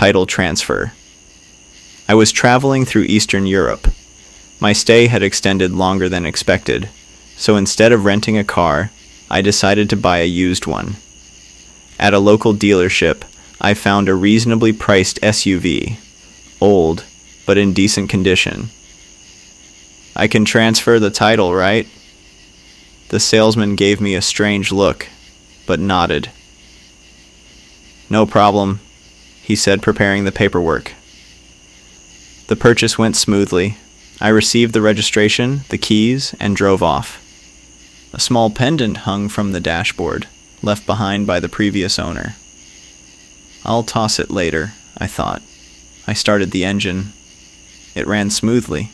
title transfer. I was traveling through Eastern Europe. My stay had extended longer than expected, so instead of renting a car, I decided to buy a used one. At a local dealership, I found a reasonably priced SUV, old, but in decent condition. "I can transfer the title, right?" The salesman gave me a strange look, but nodded. "No problem," he said, preparing the paperwork. The purchase went smoothly. I received the registration, the keys, and drove off. A small pendant hung from the dashboard, left behind by the previous owner. "I'll toss it later," I thought. I started the engine. It ran smoothly.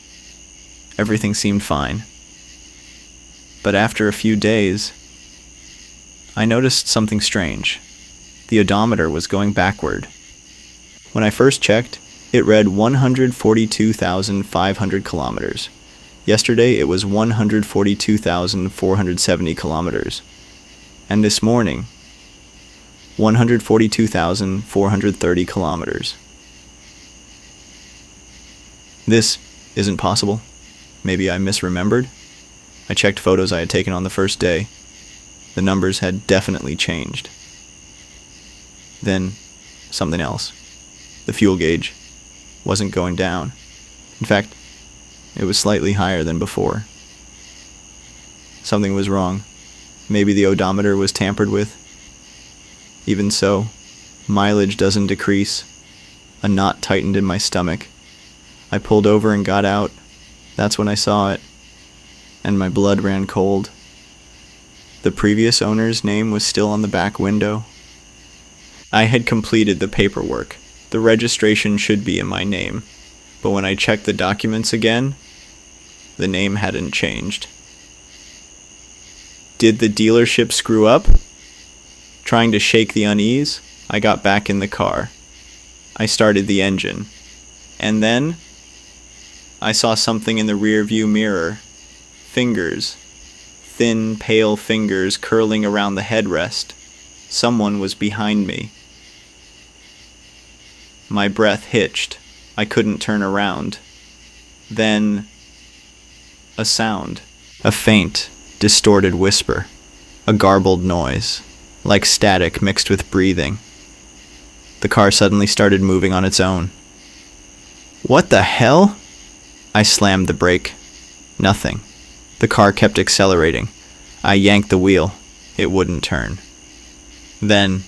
Everything seemed fine. But after a few days, I noticed something strange. The odometer was going backward. When I first checked, it read 142,500 kilometers. Yesterday, it was 142,470 kilometers. And this morning, 142,430 kilometers. This isn't possible. Maybe I misremembered. I checked photos I had taken on the first day. The numbers had definitely changed. Then, something else. The fuel gauge wasn't going down. In fact, it was slightly higher than before. Something was wrong. Maybe the odometer was tampered with. Even so, mileage doesn't decrease. A knot tightened in my stomach. I pulled over and got out. That's when I saw it, and my blood ran cold. The previous owner's name was still on the back window. I had completed the paperwork. The registration should be in my name, but when I checked the documents again, the name hadn't changed. Did the dealership screw up? Trying to shake the unease, I got back in the car. I started the engine, and then I saw something in the rearview mirror. Fingers. Thin, pale fingers curling around the headrest. Someone was behind me. My breath hitched. I couldn't turn around. Then, a sound. A faint, distorted whisper. A garbled noise, like static mixed with breathing. The car suddenly started moving on its own. "What the hell?" I slammed the brake. Nothing. The car kept accelerating. I yanked the wheel. It wouldn't turn. Then,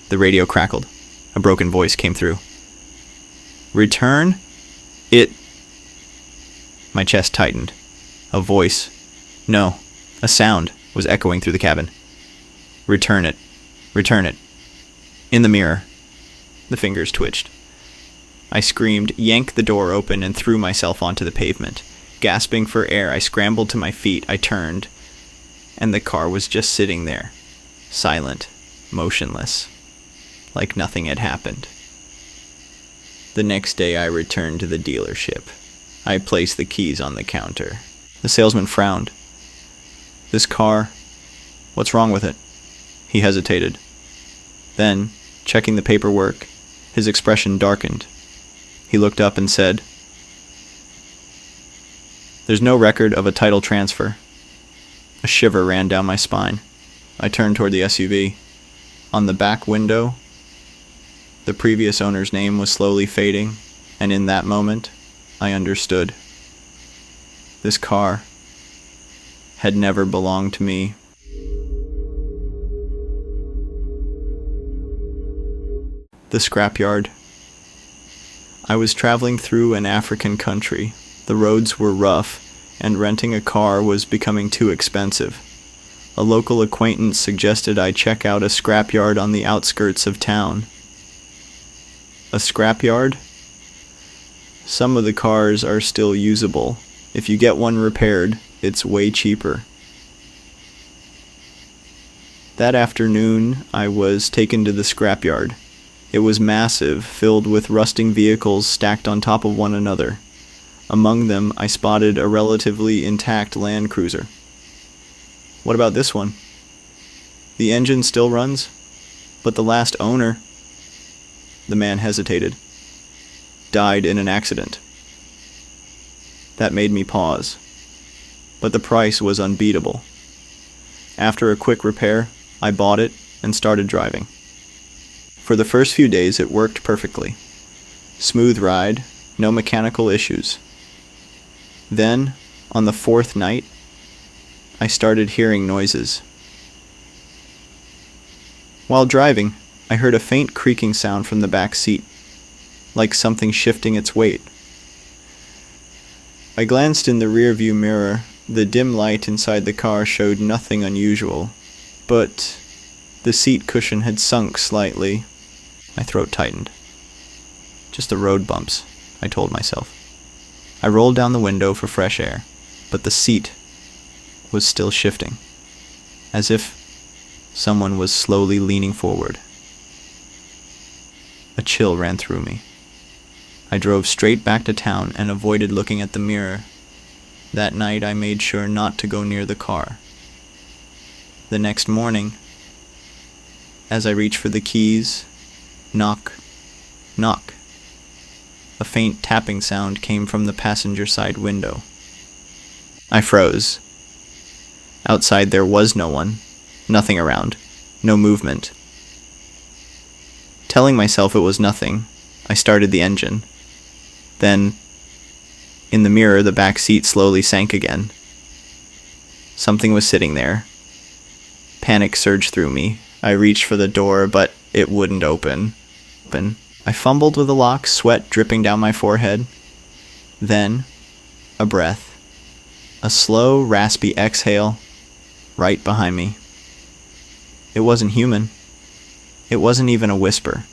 the radio crackled. A broken voice came through. "Return? It..." My chest tightened. A voice. No, a sound was echoing through the cabin. "Return it. Return it." In the mirror. The fingers twitched. I screamed, yanked the door open, and threw myself onto the pavement. Gasping for air, I scrambled to my feet. I turned, and the car was just sitting there, silent, motionless, like nothing had happened. The next day I returned to the dealership. I placed the keys on the counter. The salesman frowned. "This car, what's wrong with it?" He hesitated. Then, checking the paperwork, his expression darkened. He looked up and said, "There's no record of a title transfer." A shiver ran down my spine. I turned toward the SUV. On the back window, the previous owner's name was slowly fading, and in that moment, I understood. This car had never belonged to me. The scrapyard. I was traveling through an African country. The roads were rough, and renting a car was becoming too expensive. A local acquaintance suggested I check out a scrapyard on the outskirts of town. A scrapyard? Some of the cars are still usable. If you get one repaired, it's way cheaper. That afternoon, I was taken to the scrapyard. It was massive, filled with rusting vehicles stacked on top of one another. Among them, I spotted a relatively intact Land Cruiser. What about this one? The engine still runs, but the last owner... The man hesitated. Died in an accident. That made me pause. But the price was unbeatable. After a quick repair, I bought it and started driving. For the first few days, it worked perfectly. Smooth ride, no mechanical issues. Then, on the fourth night, I started hearing noises. While driving, I heard a faint creaking sound from the back seat, like something shifting its weight. I glanced in the rearview mirror. The dim light inside the car showed nothing unusual, but the seat cushion had sunk slightly. My throat tightened. Just the road bumps, I told myself. I rolled down the window for fresh air, but the seat was still shifting, as if someone was slowly leaning forward. A chill ran through me. I drove straight back to town and avoided looking at the mirror. That night I made sure not to go near the car. The next morning, as I reached for the keys, knock, knock. A faint tapping sound came from the passenger side window. I froze. Outside there was no one, nothing around, no movement. Telling myself it was nothing, I started the engine. Then, in the mirror, the back seat slowly sank again. Something was sitting there. Panic surged through me. I reached for the door, but it wouldn't open. I fumbled with the lock, sweat dripping down my forehead. Then, a breath. A slow, raspy exhale right behind me. It wasn't human. It wasn't even a whisper.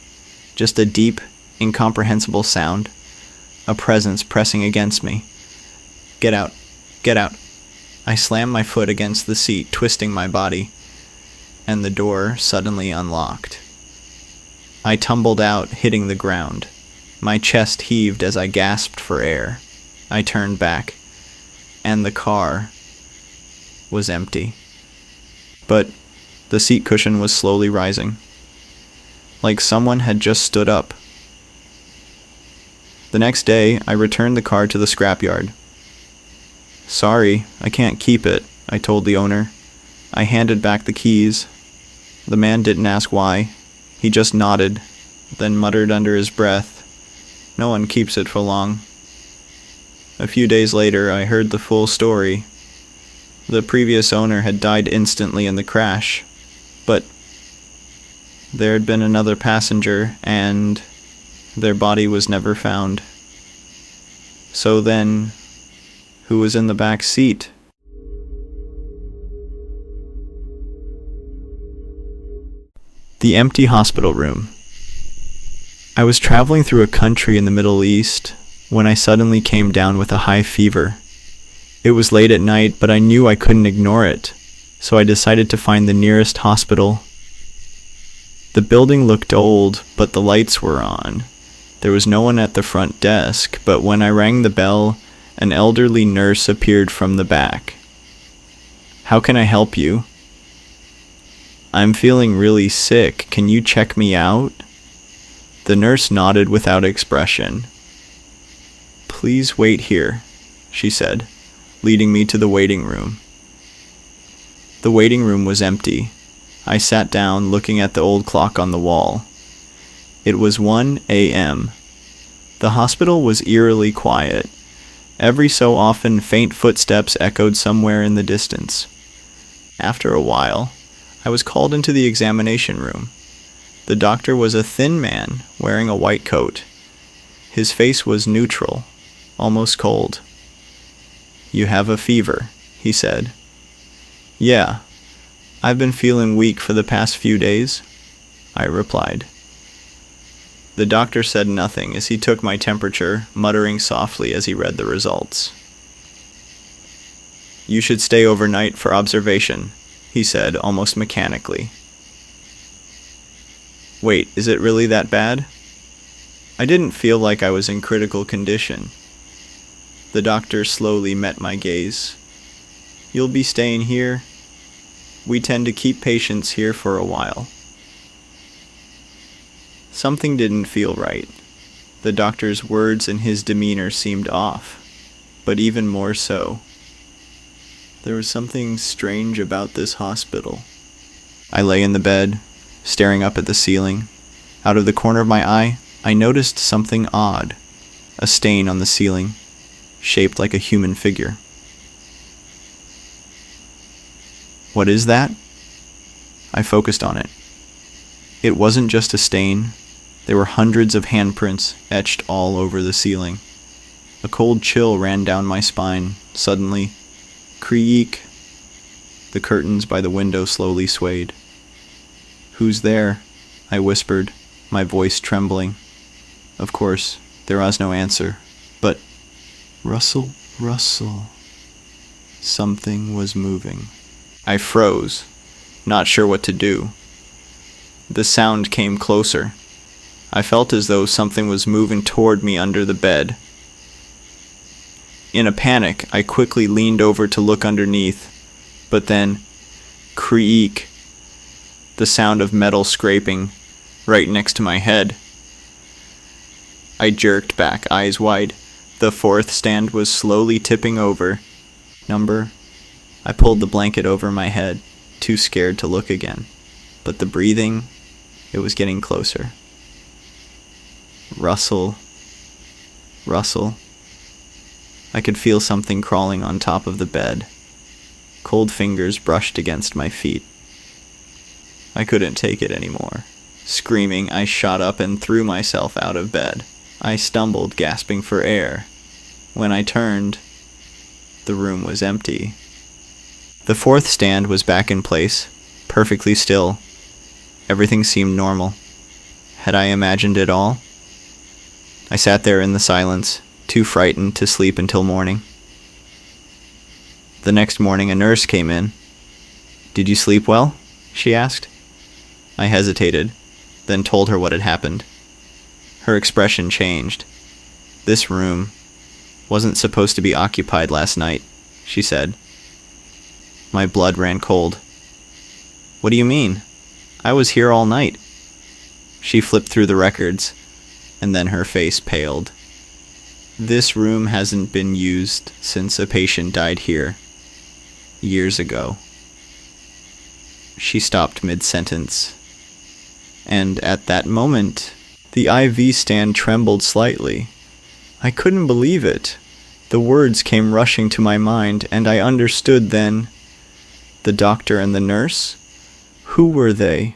Just a deep, incomprehensible sound. A presence pressing against me. Get out. Get out. I slammed my foot against the seat, twisting my body, and the door suddenly unlocked. I tumbled out, hitting the ground. My chest heaved as I gasped for air. I turned back, and the car was empty. But the seat cushion was slowly rising, like someone had just stood up. The next day, I returned the car to the scrapyard. Sorry, I can't keep it, I told the owner. I handed back the keys. The man didn't ask why. He just nodded, then muttered under his breath, "No one keeps it for long." A few days later, I heard the full story. The previous owner had died instantly in the crash, but there had been another passenger, and their body was never found. So then, who was in the back seat? The empty hospital room. I was traveling through a country in the Middle East when I suddenly came down with a high fever. It was late at night, but I knew I couldn't ignore it, so I decided to find the nearest hospital. The building looked old, but the lights were on. There was no one at the front desk, but when I rang the bell, an elderly nurse appeared from the back. "How can I help you?" "I'm feeling really sick. Can you check me out?" The nurse nodded without expression. "Please wait here," she said, leading me to the waiting room. The waiting room was empty. I sat down, looking at the old clock on the wall. It was 1 a.m. The hospital was eerily quiet. Every so often, faint footsteps echoed somewhere in the distance. After a while, I was called into the examination room. The doctor was a thin man wearing a white coat. His face was neutral, almost cold. "You have a fever," he said. "Yeah, I've been feeling weak for the past few days," I replied. The doctor said nothing as he took my temperature, muttering softly as he read the results. "You should stay overnight for observation," he said almost mechanically. "Wait, is it really that bad?" I didn't feel like I was in critical condition. The doctor slowly met my gaze. "You'll be staying here? We tend to keep patients here for a while." Something didn't feel right. The doctor's words and his demeanor seemed off, but even more so, there was something strange about this hospital. I lay in the bed, staring up at the ceiling. Out of the corner of my eye, I noticed something odd, a stain on the ceiling, shaped like a human figure. What is that? I focused on it. It wasn't just a stain. There were hundreds of handprints etched all over the ceiling. A cold chill ran down my spine. Suddenly, creak. The curtains by the window slowly swayed. "Who's there?" I whispered, my voice trembling. Of course, there was no answer, but rustle, rustle. Something was moving. I froze, not sure what to do. The sound came closer. I felt as though something was moving toward me under the bed. In a panic, I quickly leaned over to look underneath, but then, creak, the sound of metal scraping right next to my head. I jerked back, eyes wide. The fourth stand was slowly tipping over. Number? I pulled the blanket over my head, too scared to look again. But the breathing, it was getting closer. Rustle, rustle. I could feel something crawling on top of the bed. Cold fingers brushed against my feet. I couldn't take it anymore. Screaming, I shot up and threw myself out of bed. I stumbled, gasping for air. When I turned, the room was empty. The fourth stand was back in place, perfectly still. Everything seemed normal. Had I imagined it all? I sat there in the silence, too frightened to sleep until morning. The next morning, a nurse came in. "Did you sleep well?" she asked. I hesitated, then told her what had happened. Her expression changed. "This room wasn't supposed to be occupied last night," she said. My blood ran cold. "What do you mean? I was here all night." She flipped through the records, and then her face paled. "This room hasn't been used since a patient died here, years ago." She stopped mid-sentence, and at that moment, the IV stand trembled slightly. I couldn't believe it. The words came rushing to my mind, and I understood then. The doctor and the nurse? Who were they?